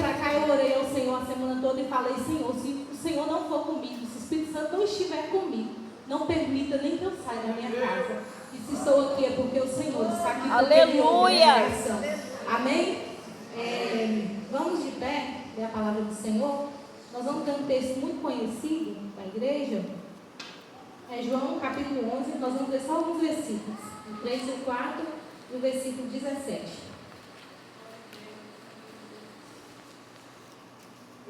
para cá, eu orei ao Senhor a semana toda e falei: Senhor, se o Senhor não for comigo, se o Espírito Santo não estiver comigo, não permita nem que eu saia da minha casa. E se estou aqui é porque o Senhor está aqui. Aleluia! Amém? Vamos de pé, ler a palavra do Senhor. Nós vamos ter um texto muito conhecido da igreja. É João capítulo 11, nós vamos ler só alguns versículos. O 3 e o 4 e o versículo 17.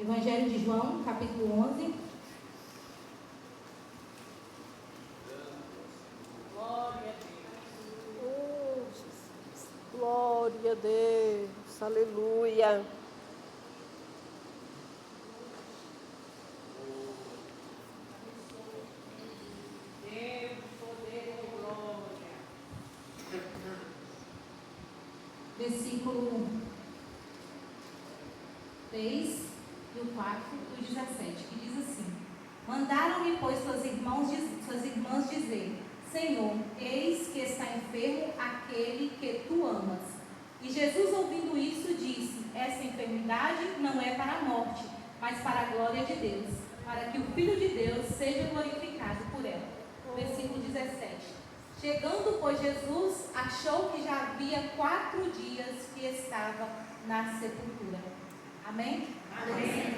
Evangelho de João, capítulo 11. Glória a Deus, aleluia. Versículo 3 e o 4 e o 17, que diz assim: Mandaram-me, pois, suas irmãs dizer: Senhor, eis que está enfermo aquele que tu amas. E Jesus, ouvindo isso, disse: Essa enfermidade não é para a morte, mas para a glória de Deus, para que o Filho de Deus seja glorificado por ela. Versículo 17. Chegando, pois, Jesus achou que já havia 4 dias que estava na sepultura. Amém? Amém.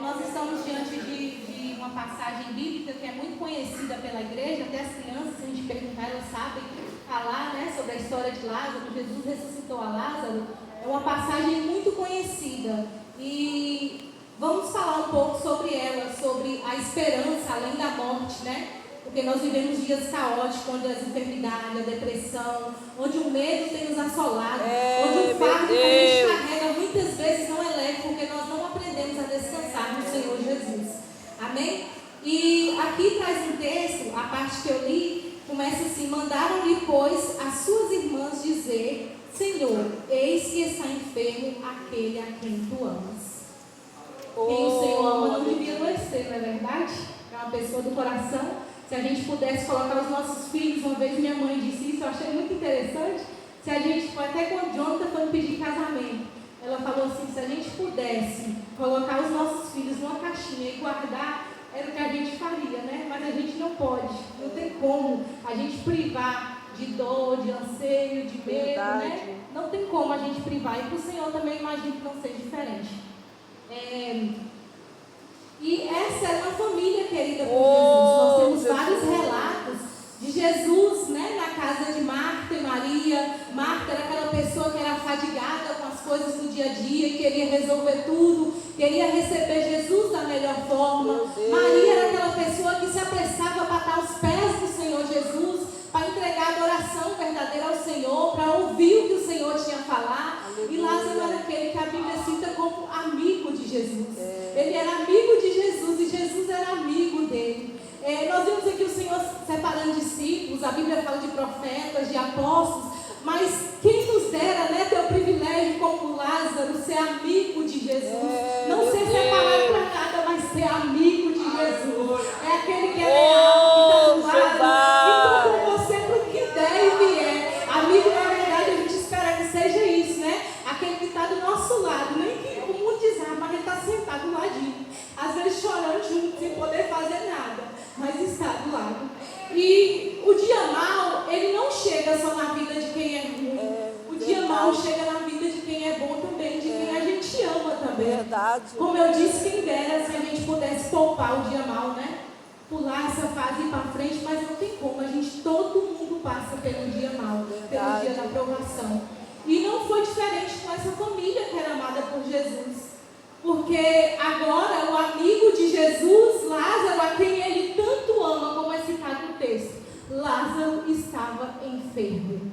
Nós estamos diante de uma passagem bíblica que é muito conhecida pela igreja. Até as crianças, se a gente perguntar, elas sabem falar, né, sobre a história de Lázaro. Jesus ressuscitou a Lázaro. É uma passagem muito conhecida. E vamos falar um pouco sobre ela, sobre a esperança além da morte, né? Porque nós vivemos dias caóticos, onde as enfermidades, a depressão, onde o medo tem nos assolado, onde o fardo que a gente carrega muitas vezes não é leve, porque nós não aprendemos a descansar no Senhor Jesus. Amém? E aqui traz um texto, a parte que eu li, começa assim: Mandaram-lhe, pois, as suas irmãs dizer: Senhor, eis que está enfermo aquele a quem tu amas. Quem o Senhor ama não devia adoecer, não é verdade? É uma pessoa do coração. Se a gente pudesse colocar os nossos filhos, uma vez minha mãe disse isso, eu achei muito interessante. Se a gente, até quando Jonathan foi me pedir casamento, ela falou assim: se a gente pudesse colocar os nossos filhos numa caixinha e guardar, era o que a gente faria, né? Mas a gente não pode, não tem como a gente privar de dor, de anseio, de medo, né? Não tem como a gente privar. E para o Senhor também imagino que não seja diferente. E essa era uma família querida por Jesus. Nós temos vários relatos de Jesus, né, na casa de Marta e Maria. Marta era aquela pessoa que era fadigada com as coisas do dia a dia e queria resolver tudo, queria receber Jesus da melhor forma. Maria era aquela pessoa que se apressava para estar aos pés do Senhor Jesus, para entregar a adoração verdadeira ao Senhor, para ouvir o que o Senhor tinha a falar. E Lázaro era aquele que a Bíblia cita como amigo de Jesus. Ele era amigo de Jesus e Jesus era amigo dele. Nós vimos aqui o Senhor separando discípulos, a Bíblia fala de profetas, de apóstolos, mas quem nos dera, né, ter o privilégio como Lázaro, ser amigo de Jesus, não ser separado para nada, mas ser amigo de Jesus. É aquele que é leal, que está do lado, e com você para o que der e vier. Amigo, na verdade, a gente espera que seja isso, né? Aquele que está do nosso lado, nem que o mundo diz: mas ele está sentado do ladinho, às vezes chorando junto, sem poder fazer nada, mas está do lado. E o dia mau, ele não chega só na vida de quem é ruim. O dia mau chega na vida de quem é bom também, de quem a gente ama também. Verdade. Como eu disse, quem dera se a gente pudesse poupar o dia mau, né? Pular essa fase e ir para frente, mas não tem como. Todo mundo passa pelo dia mau, pelo dia da provação. E não foi diferente com essa família que era amada por Jesus. Porque agora o amigo de Jesus, Lázaro, a quem ele tanto ama, como é citado no texto, Lázaro estava enfermo.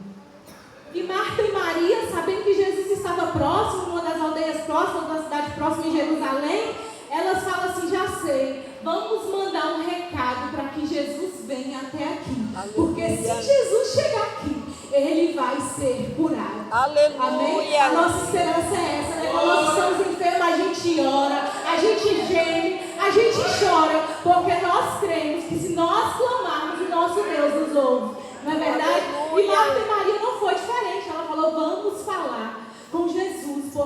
E Marta e Maria, sabendo que Jesus estava próximo, numa das aldeias próximas, da cidade próxima em Jerusalém, elas falam assim: já sei, vamos mandar um recado para que Jesus venha até aqui. Aleluia. Porque se Jesus chegar aqui, ele vai ser curado. Aleluia. Amém? A nossa esperança é essa, né? Quando nós estamos enfermos, a gente ora, a gente geme, a gente chora, porque nós cremos que se nós clamarmos, o nosso Deus nos ouve. Não é verdade? Aleluia. E Marta e Maria não foi diferente. Ela falou: vamos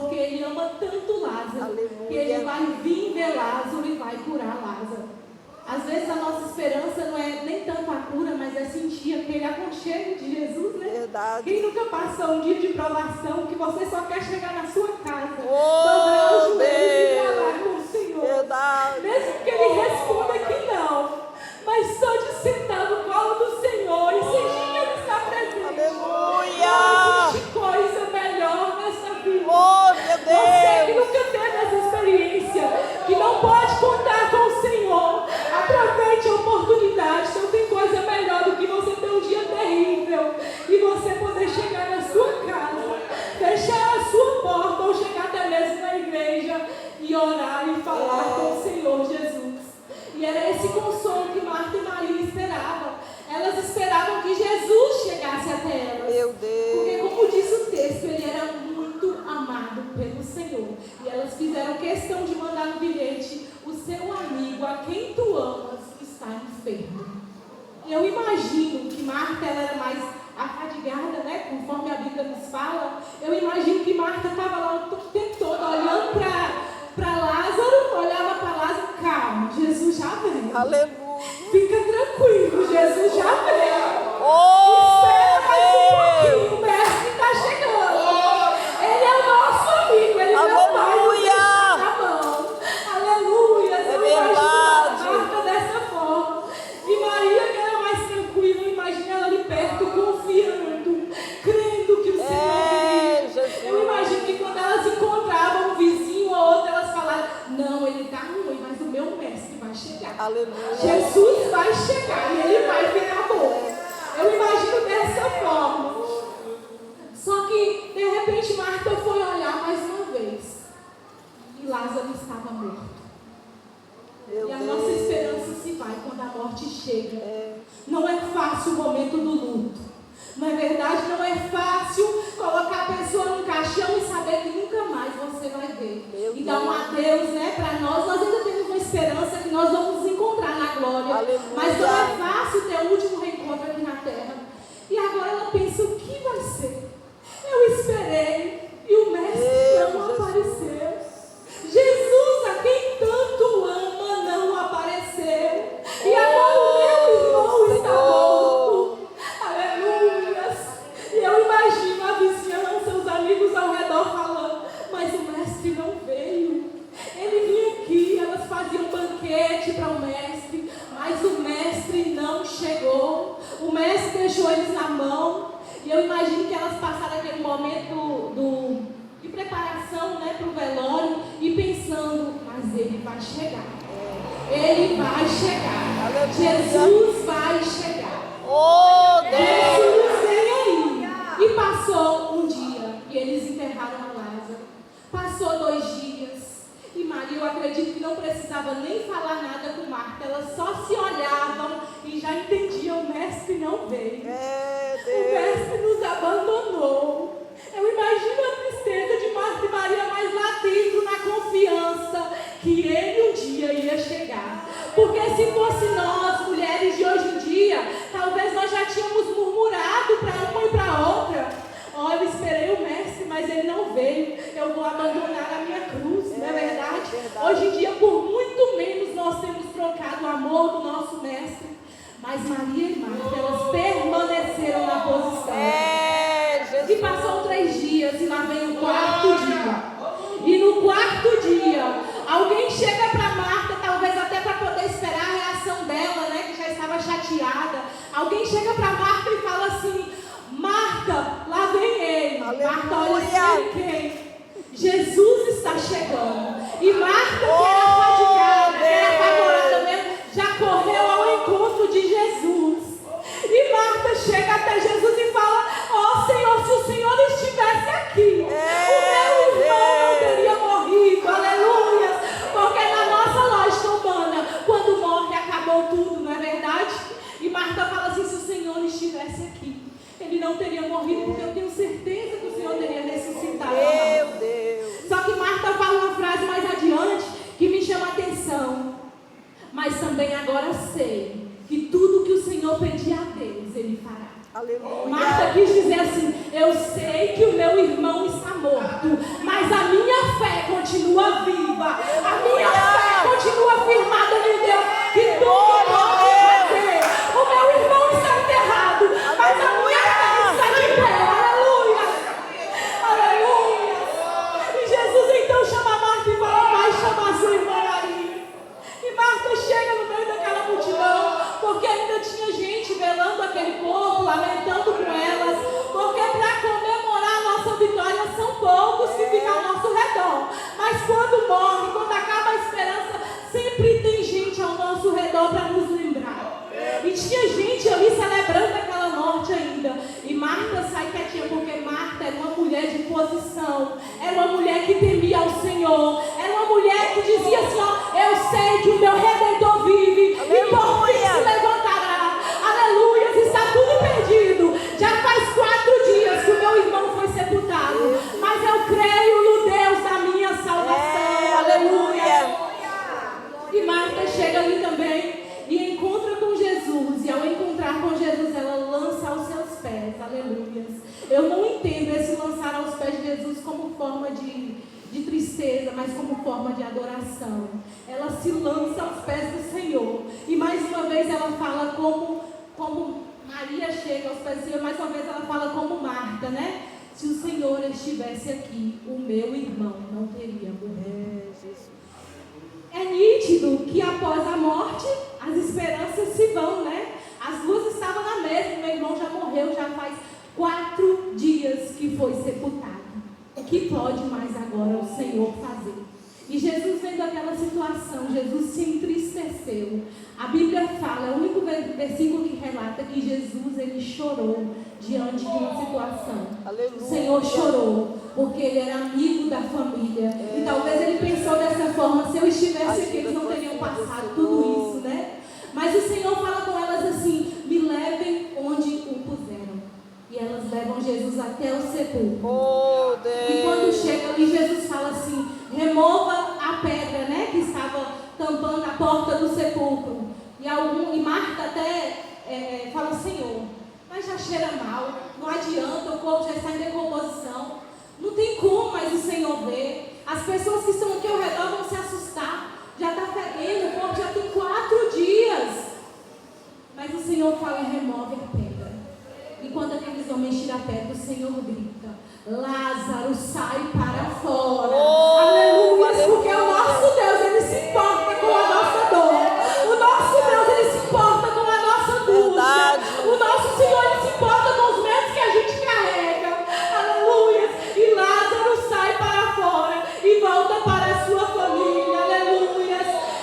porque Ele ama tanto Lázaro, Aleluia. que Ele vai vir ver Lázaro e vai curar Lázaro. Às vezes a nossa esperança não é nem tanto a cura, mas é sentir aquele aconchego de Jesus, né? Verdade. Quem nunca passou um dia de provação que você só quer chegar na sua casa, Oh, dobrar os joelhos e Deus. falar com o Senhor? Verdade. Mesmo que Ele responda que não, mas só de sentar no colo do Senhor e sentir que Ele está presente. Aleluia. Não existe coisa melhor nessa vida. Oh, meu Você que Deus. nunca teve essa experiência, que não pode contar com o Senhor, aproveite a oportunidade. Não tem coisa melhor do que você ter um dia terrível e você poder chegar na sua casa, fechar a sua porta ou chegar até mesmo na igreja e orar e falar com o Senhor Jesus. E era esse consolo que Marta e Maria esperavam. Elas esperavam que Jesus chegasse até elas. Meu Deus. Porque, como diz o texto, ele era muito amado pelo Senhor. E elas fizeram questão de mandar no bilhete: o seu amigo, a quem tu amas, está enfermo. Eu imagino que Marta ela era mais afadigada, né? Conforme a Bíblia nos fala. Eu imagino que Marta estava lá o tempo todo olhando para Lázaro, olhava para Lázaro: calma, Jesus já vem. Aleluia. Fica tranquilo, Jesus já vem. Oh, Espera mais um Deus. pouquinho, o mestre está chegando. Ele é o nosso amigo, ele não vai nos Aleluia. deixar na mão. Aleluia. É Eu imagino verdade. Marta dessa forma. E Maria, que era mais tranquila, imagina ela ali perto, confiando, crendo que o Senhor viria. Jesus. Eu imagino que quando elas encontravam um vizinho ou outro, elas falavam: não, ele está ruim, mas o meu mestre vai chegar. Aleluia. Jesus vai chegar e ele vai ficar bom. Eu imagino dessa forma. Só que, de repente, Marta foi olhar mais uma vez. E Lázaro estava morto. Meu E a Deus. nossa esperança se vai quando a morte chega. É. Não é fácil o momento do luto. Na verdade, não é fácil colocar a pessoa num caixão e saber que nunca mais você vai ver. Meu E dar um adeus, né, para nós. Nós ainda temos uma esperança que nós vamos nos encontrar na glória. Aleluia. Mas não é fácil ter o último reencontro aqui na terra. E agora ela pensa: o que vai ser? Eu esperei e o mestre não Jesus. apareceu. Jesus, a quem tanto ama, não apareceu. E agora o meu irmão está morto. Aleluia. E eu imagino a vizinhança, os amigos ao redor falando: mas o mestre não veio. Ele vinha aqui, elas faziam banquete para o mestre, mas o mestre não chegou. O mestre deixou eles na mão. E eu imagino que elas passaram aquele momento de preparação, né, para o velório e pensando: mas ele vai chegar. Ele vai chegar. Aleluia. Jesus vai chegar. Oh, Deus. Jesus vem aí. E passou um dia e eles enterraram Lázaro. Passou 2 dias. E Maria, eu acredito que não precisava nem falar nada com Marta. Elas só se olhavam e já entendiam: o mestre não veio. É, O Deus. mestre nos abandonou. Eu imagino a tristeza de Marta e Maria, mas lá dentro, na confiança que ele um dia ia chegar. Porque se fosse nós, mulheres de hoje em dia, talvez nós já tínhamos murmurado para uma e para outra: olha, eu esperei o mestre, mas ele não veio. Eu vou abandonar a minha cruz, não é verdade? Hoje em dia, por muito menos, nós temos trocado o amor do nosso mestre. Mas Maria e Marta, elas permaneceram na posição. É, E Jesus. passou 3 dias e lá vem o 4º dia. E no 4º dia, alguém chega para Marta, talvez até para poder esperar a reação dela, né, que já estava chateada. Alguém chega para Marta e fala assim: Marta, lá vem ele. Aleluia. Marta olha assim: quem? Jesus está chegando. E Marta, que era fatigada, que era apavorada mesmo, já correu ao encontro de Jesus. E Marta chega até Jesus e fala: ó Senhor, se o Senhor estivesse aqui, o meu irmão não teria morrido. Aleluia. Porque na nossa lógica humana, quando morre, acabou tudo, não é verdade? E Marta fala assim: se o Senhor estivesse aqui, ele não teria morrido, porque eu tenho certeza que o Senhor teria ressuscitado. Meu Deus. Só que Marta fala uma frase mais adiante que me chama a atenção. Mas também agora sei que tudo que o Senhor pedir a Deus, Ele fará. Aleluia. Marta quis dizer assim: eu sei que o meu irmão está morto, mas a minha Marta sai quietinha, porque Marta era uma mulher de posição, era uma mulher que temia ao Senhor, era uma mulher que dizia assim, ó, eu sei que o meu Redentor vive, e por fim se levantará. Aleluia, está tudo perdido. Já faz 4 dias que o meu irmão foi sepultado, mas eu creio no Deus da minha salvação. Aleluia. E Marta chega ali também e encontra com Jesus, e ao encontrar com Jesus, ela lança aos seus pés. Aleluia. Eu não entendo esse lançar aos pés de Jesus como forma de tristeza, mas como forma de adoração. Ela se lança aos pés do Senhor. E mais uma vez ela fala como Maria chega aos pés do Senhor, mais uma vez ela fala como Marta, né? Se o Senhor estivesse aqui, o meu irmão não teria morrido. É nítido que após a morte, as esperanças se vão, né? As duas estavam na mesma, meu irmão já morreu, já faz 4 dias que foi sepultado. O que pode mais agora o Senhor fazer? E Jesus, vendo aquela situação, Jesus se entristeceu. A Bíblia fala, é o único versículo que relata que Jesus, ele chorou diante de uma situação. Aleluia. O Senhor chorou, porque ele era amigo da família. E talvez ele pensou dessa forma, se eu estivesse aqui, eles não teriam passado tudo isso, né? Mas o Senhor fala com elas assim, me levem onde o puseram. E elas levam Jesus até o sepulcro. E quando chega ali, Jesus fala assim, remova a pedra, né, que estava tampando a porta do sepulcro. E Marta até fala, Senhor, mas já cheira mal, não adianta, o corpo já está em decomposição, não tem como mais o Senhor ver. As pessoas que estão aqui ao redor vão se assustar, já está fedendo, o corpo já tem 4 dias. Mas o Senhor fala, remove a pedra. E quando aqueles homens tiram a pedra, o Senhor grita, Lázaro, sai para fora. Aleluia, porque o nosso Deus, ele se importa com a nossa dor. O nosso Deus, ele se importa com a nossa angústia. O nosso Senhor, ele se importa com os medos que a gente carrega. Aleluia. E Lázaro sai para fora e volta para a sua família. Aleluia.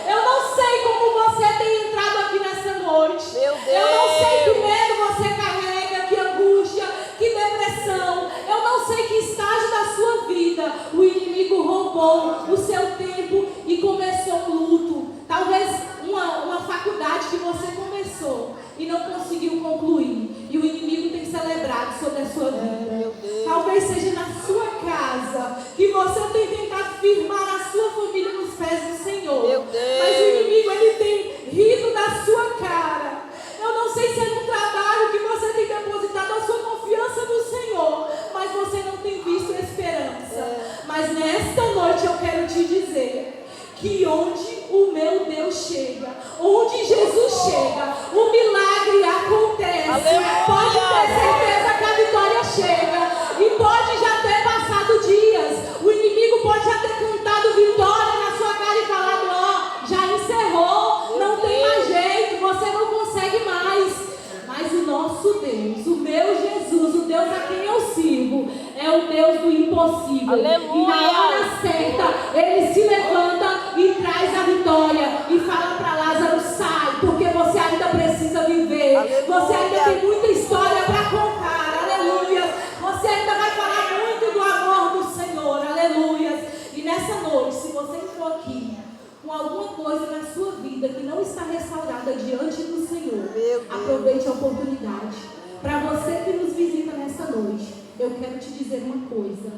Eu não sei como você tem entrado aqui nessa noite. Eu não sei que medo você carrega, que angústia, que depressão. Eu não sei que estágio da sua vida o inimigo roubou o seu tempo e começou um luto. Talvez uma faculdade que você começou e não conseguiu concluir. E o inimigo tem celebrado sobre a sua vida. Talvez seja na sua casa que você tem tentado firmar a sua família nos pés do Senhor. Mas o inimigo, ele tem rido da sua cara. Eu não sei se é no trabalho que você tem depositado a sua confiança no Senhor, mas você não tem visto esperança. Mas nesta noite eu quero te dizer que onde o meu Deus chega, onde Jesus chega, o milagre acontece. Aleluia. Pode ter certeza que a vitória chega. E pode já ter passado dias. O inimigo pode já ter cantado vitória na sua cara e falado, ó, já encerrou, não tem mais jeito, você não consegue mais. Mas o nosso Deus, o meu Jesus, o Deus a quem eu sirvo, é o Deus do impossível. Aleluia. E na hora certa, ele se levanta e traz a vitória e fala para Lázaro, sai, porque você ainda precisa viver. Aleluia. Você ainda tem muita história para contar. Aleluia. Você ainda vai falar muito do amor do Senhor. Aleluia. E nessa noite, se você entrou aqui com alguma coisa na sua vida que não está restaurada diante do Senhor, aproveite a oportunidade. Para você que nos visita nessa noite, eu quero te dizer uma coisa.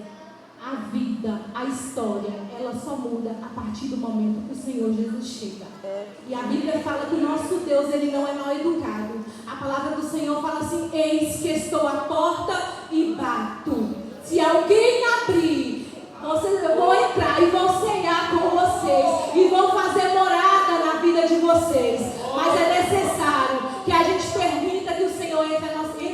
A vida, a história, ela só muda a partir do momento que o Senhor Jesus chega. E a Bíblia fala que o nosso Deus, ele não é mal educado. A palavra do Senhor fala assim, eis que estou à porta e bato. Se alguém abrir, eu vou entrar e vou cear com vocês e vou fazer morada na vida de vocês. Mas é necessário que a gente permita que o Senhor entre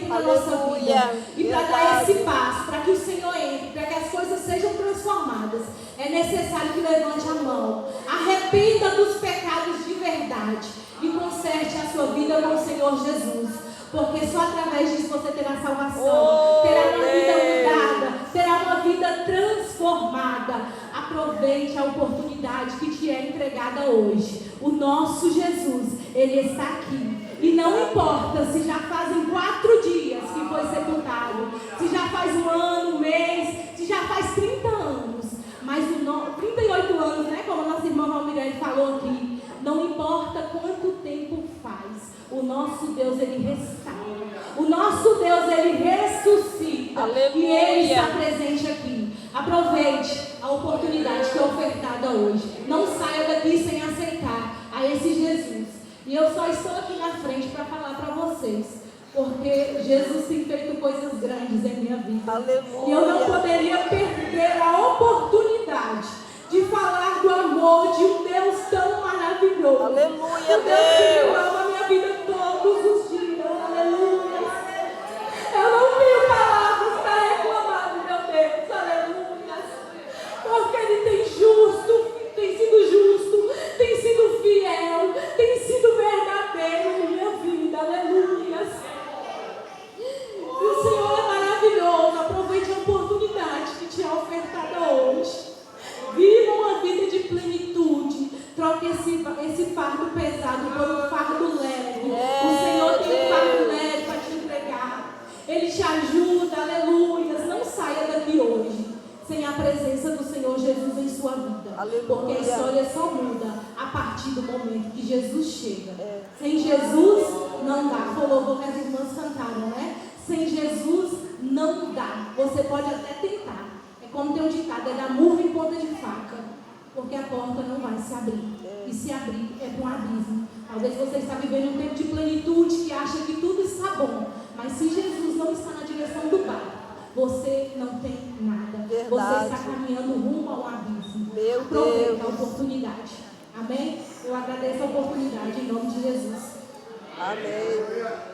na nossa vida. E para dar esse passo, para que o Senhor entre, para que as coisas sejam transformadas, é necessário que levante a mão, arrependa dos pecados de verdade e conserte a sua vida com o Senhor Jesus. Porque só através disso você terá salvação, terá uma vida mudada, terá uma vida transformada. Aproveite a oportunidade que te é entregada hoje. O nosso Jesus, ele está aqui. E não importa se já fazem 4 dias que foi sepultado, faz um ano, um mês, se já faz 30 anos, mas 38 anos, né? Como a nossa irmã Valmirelli falou aqui, não importa quanto tempo faz, o nosso Deus, Ele restaura, o nosso Deus, Ele ressuscita. Aleluia. E Ele está presente aqui. Aproveite a oportunidade que é ofertada hoje. Não saia daqui sem aceitar a esse Jesus. E eu só estou aqui na frente para falar para vocês, porque Jesus tem feito coisas grandes em minha vida. Aleluia. E eu não poderia perder a oportunidade de falar do amor de um Deus tão maravilhoso. Aleluia, Um Deus que Deus. ama a minha vida todos os dias. Aleluia. Eu não tenho palavras para reclamar do meu Deus. Aleluia. Porque Ele tem sido justo, tem sido fiel, tem sido verdadeiro em minha vida. Aleluia. E o Senhor é maravilhoso. Aproveite a oportunidade que te é ofertada hoje. Viva uma vida de plenitude. Troque esse fardo pesado por um fardo leve. O Senhor tem um fardo leve para te entregar. Ele te ajuda, aleluia. Não saia daqui hoje sem a presença do Senhor Jesus em sua vida. Aleluia. Porque a história só muda a partir do momento que Jesus chega. Sem Jesus não dá. Foi o louvor que as irmãs cantaram, né? Sem Jesus não dá. Você pode até tentar. É como tem um ditado, é dar murro em ponta de faca. Porque a porta não vai se abrir. E se abrir é para um abismo. Talvez você está vivendo um tempo de plenitude que acha que tudo está bom. Mas se Jesus não está na direção do barco, você não tem nada. Verdade. Você está caminhando rumo a um abismo. Meu Aproveita Deus. a oportunidade. Amém? Eu agradeço a oportunidade em nome de Jesus. Amém.